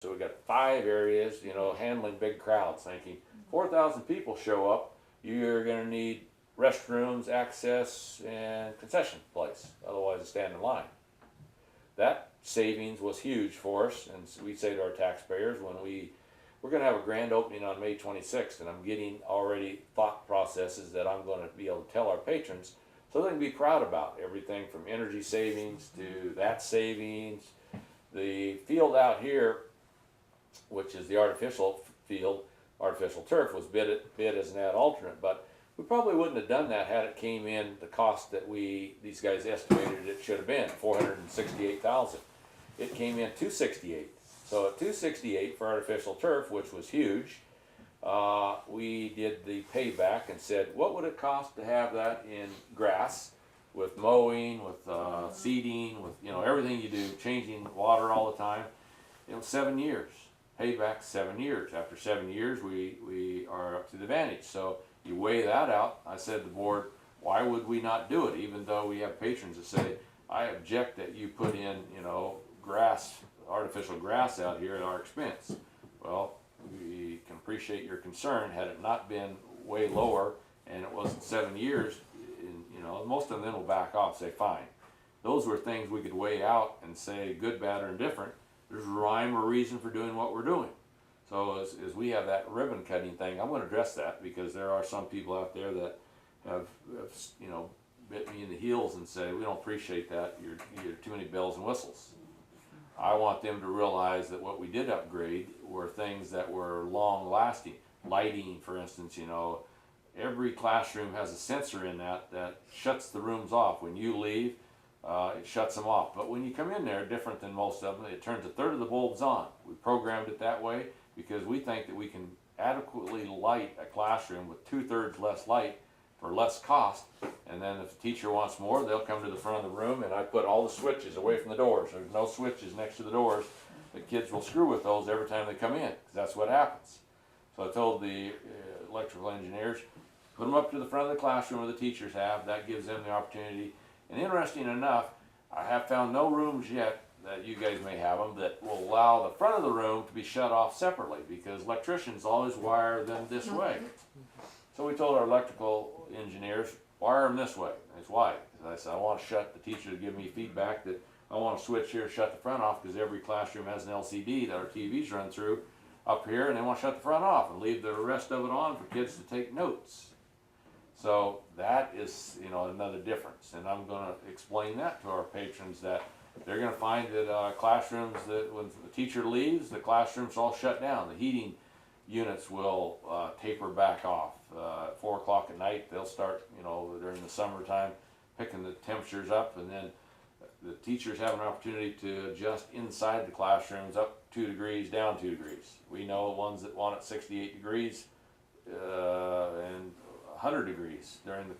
So we got 5 areas, you know, handling big crowds, thinking 4,000 people show up, you're going to need restrooms, access, and concession place. Otherwise, it's stand in line. That savings was huge for us, and we say to our taxpayers when we're going to have a grand opening on May 26th, and I'm getting already thought processes that I'm going to be able to tell our patrons so they can be proud about everything from energy savings to that savings. The field out here, which is the artificial field, artificial turf, was bid as an ad alternate, but we probably wouldn't have done that had it came in the cost that these guys estimated it should have been, 468,000. It came in 268. So at 268 for artificial turf, which was huge, we did the payback and said, what would it cost to have that in grass, with mowing, with seeding, with everything you do, changing water all the time? 7 years. Payback 7 years. After 7 years, we are up to the advantage. So you weigh that out. I said to the board, why would we not do it? Even though we have patrons that say, I object that you put in, grass, artificial grass out here at our expense. Well, we can appreciate your concern. Had it not been way lower and it wasn't 7 years, most of them will back off, say fine. Those were things we could weigh out and say good, bad, or indifferent. There's rhyme or reason for doing what we're doing. So as we have that ribbon cutting thing, I'm going to address that because there are some people out there that have bit me in the heels and say, we don't appreciate that, you're too many bells and whistles. I want them to realize that what we did upgrade were things that were long lasting. Lighting, for instance, every classroom has a sensor in that shuts the rooms off. When you leave, it shuts them off. But when you come in there, different than most of them, it turns a third of the bulbs on. We programmed it that way because we think that we can adequately light a classroom with 2/3 less light for less cost. And then if the teacher wants more, they'll come to the front of the room, and I put all the switches away from the doors. There's no switches next to the doors. The kids will screw with those every time they come in because that's what happens. So I told the electrical engineers, put them up to the front of the classroom where the teachers have. That gives them the opportunity. And interesting enough, I have found no rooms yet, that you guys may have them, that will allow the front of the room to be shut off separately because electricians always wire them this way. So we told our electrical engineers, wire them this way. That's why. Because I said, I want to shut the teacher to give me feedback that I want to switch here, shut the front off because every classroom has an LCD that our TVs run through up here, and they want to shut the front off and leave the rest of it on for kids to take notes. So that is, another difference, and I'm going to explain that to our patrons that they're going to find that classrooms that when the teacher leaves, the classrooms all shut down. The heating units will taper back off. At 4 o'clock at night, they'll start, during the summertime, picking the temperatures up, and then the teachers have an opportunity to adjust inside the classrooms up 2 degrees, down 2 degrees. We know ones that want it 68 degrees and 100 degrees during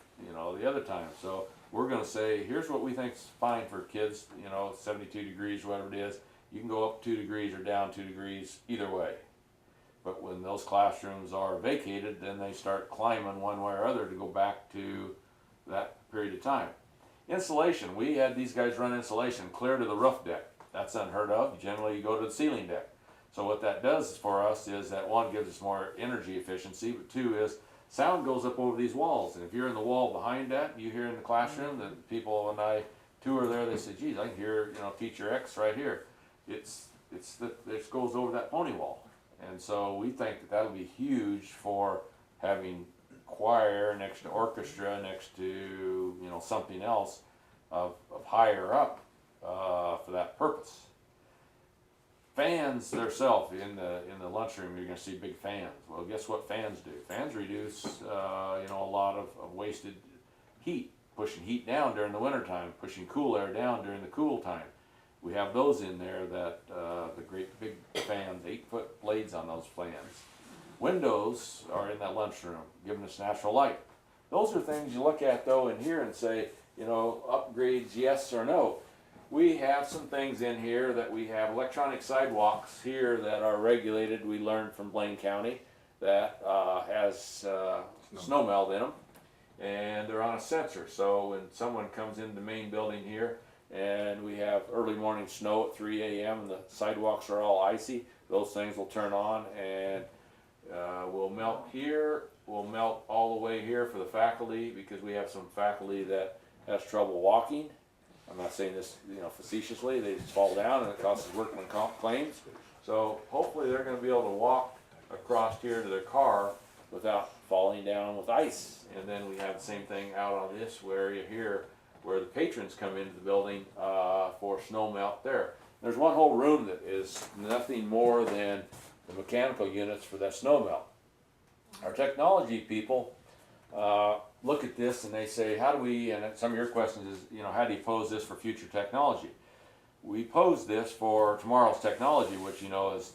the other time. So we're going to say, here's what we think is fine for kids, 72 degrees, whatever it is. You can go up 2 degrees or down 2 degrees either way. But when those classrooms are vacated, then they start climbing one way or other to go back to that period of time. Insulation, we had these guys run insulation clear to the roof deck. That's unheard of. Generally you go to the ceiling deck. So what that does for us is that one, gives us more energy efficiency, but two is sound goes up over these walls. And if you're in the wall behind that, you hear in the classroom, the people when I tour there, they say, geez, I can hear teacher X right here. It goes over that pony wall. And so we think that that'll be huge for having choir next to orchestra, next to something else of higher up for that purpose. Fans themselves in the lunchroom, you're going to see big fans. Well, guess what fans do? Fans reduce a lot of wasted heat, pushing heat down during the winter time, pushing cool air down during the cool time. We have those in there that the great big fans, 8-foot blades on those fans. Windows are in that lunchroom, giving us natural light. Those are things you look at though in here and say, upgrades yes or no. We have some things in here that we have electronic sidewalks here that are regulated. We learned from Blaine County that has snow melt in them, and they're on a sensor. So when someone comes into the main building here and we have early morning snow at 3 a.m. and the sidewalks are all icy, those things will turn on, and we'll melt here, we'll melt all the way here for the faculty, because we have some faculty that has trouble walking. I'm not saying this, facetiously. They just fall down and it causes workman comp claims. So hopefully they're going to be able to walk across here to their car without falling down with ice. And then we have the same thing out on this area here, where the patrons come into the building for snow melt there. There's one whole room that is nothing more than the mechanical units for that snow melt. Our technology people look at this and they say, how do we, and some of your questions is, how do you pose this for future technology? We pose this for tomorrow's technology, which, as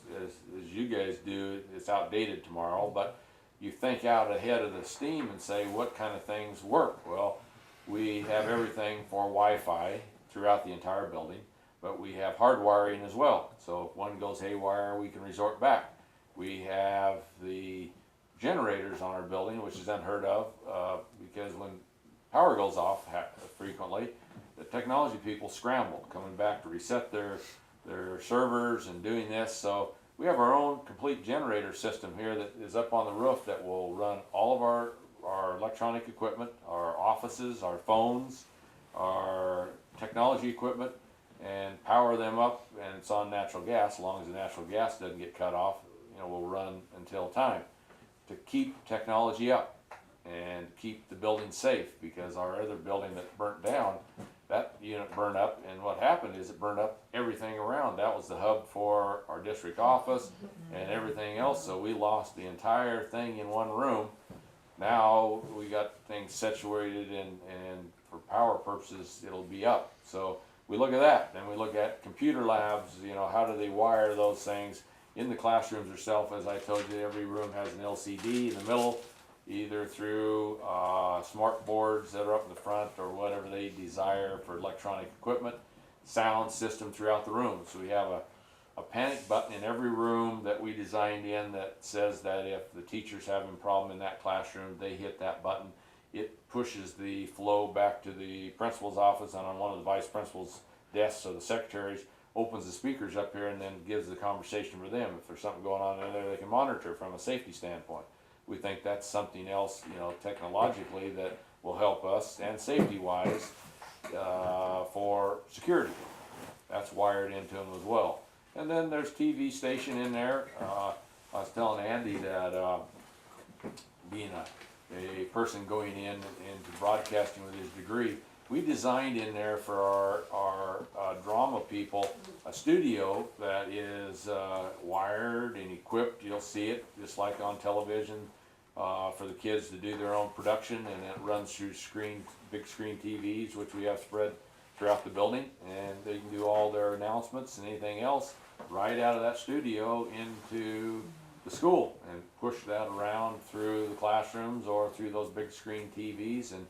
you guys do, it's outdated tomorrow, but you think out ahead of the steam and say, what kind of things work? Well, we have everything for Wi-Fi throughout the entire building, but we have hardwiring as well. So if one goes haywire, we can resort back. We have the generators on our building, which is unheard of, because when power goes off frequently, the technology people scramble, coming back to reset their servers and doing this. So we have our own complete generator system here that is up on the roof that will run all of our electronic equipment, our offices, our phones, our technology equipment, and power them up. And it's on natural gas. As long as the natural gas doesn't get cut off, we'll run until time, to keep technology up and keep the building safe, because our other building that burnt down, that unit burned up, and what happened is it burned up everything around. That was the hub for our district office and everything else, so we lost the entire thing in one room. Now we got things situated, and for power purposes it'll be up. So we look at that, then we look at computer labs, how do they wire those things in the classrooms themselves. As I told you, every room has an LCD in the middle, either through smart boards that are up in the front or whatever they desire for electronic equipment, sound system throughout the room. So we have a panic button in every room that we designed in that says that if the teacher's having a problem in that classroom, they hit that button, it pushes the flow back to the principal's office, and on one of the vice principal's desks or the secretaries, opens the speakers up here and then gives the conversation for them. If there's something going on in there, they can monitor from a safety standpoint. We think that's something else, technologically, that will help us, and safety-wise, for security. That's wired into them as well. And then there's TV station in there. I was telling Andy that being a person going into broadcasting with his degree, we designed in there for our drama people a studio that is wired and equipped. You'll see it just like on television for the kids to do their own production, and it runs through big screen TVs, which we have spread throughout the building, and they can do all their announcements and anything else right out of that studio into the school and push that around through the classrooms or through those big screen TVs and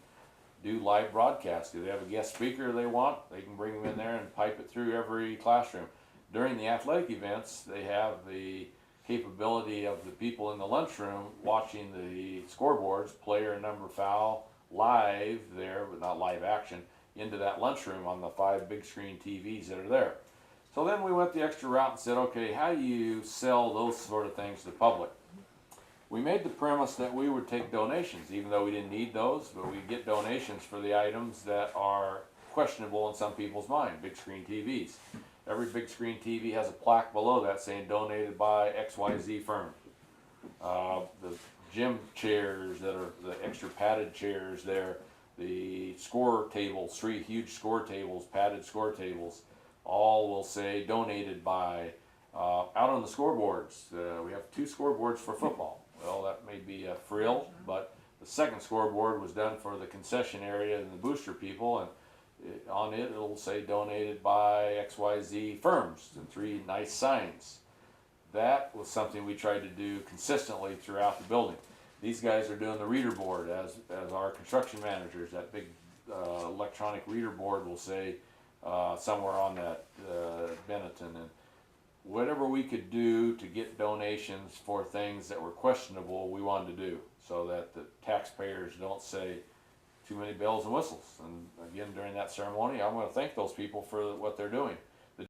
do live broadcast. If they have a guest speaker they want, they can bring them in there and pipe it through every classroom. During the athletic events, they have the capability of the people in the lunchroom watching the scoreboards, player, number, foul, live there, but not live action, into that lunchroom on the 5 big screen TVs that are there. So then we went the extra route and said, okay, how do you sell those sort of things to the public? We made the premise that we would take donations, even though we didn't need those, but we get donations for the items that are questionable in some people's mind, big screen TVs. Every big screen TV has a plaque below that saying donated by XYZ firm. The gym chairs that are the extra padded chairs there, the score tables, 3 huge score tables, padded score tables, all will say donated by. Out on the scoreboards, we have 2 scoreboards for football. Well, that may be a frill, but the second scoreboard was done for the concession area and the booster people, and on it it'll say donated by XYZ firms and 3 nice signs. That was something we tried to do consistently throughout the building. These guys are doing the reader board as our construction managers. That big electronic reader board will say somewhere on that Benetton, and whatever we could do to get donations for things that were questionable, we wanted to do, so that the taxpayers don't say too many bells and whistles. And again, during that ceremony, I'm going to thank those people for what they're doing.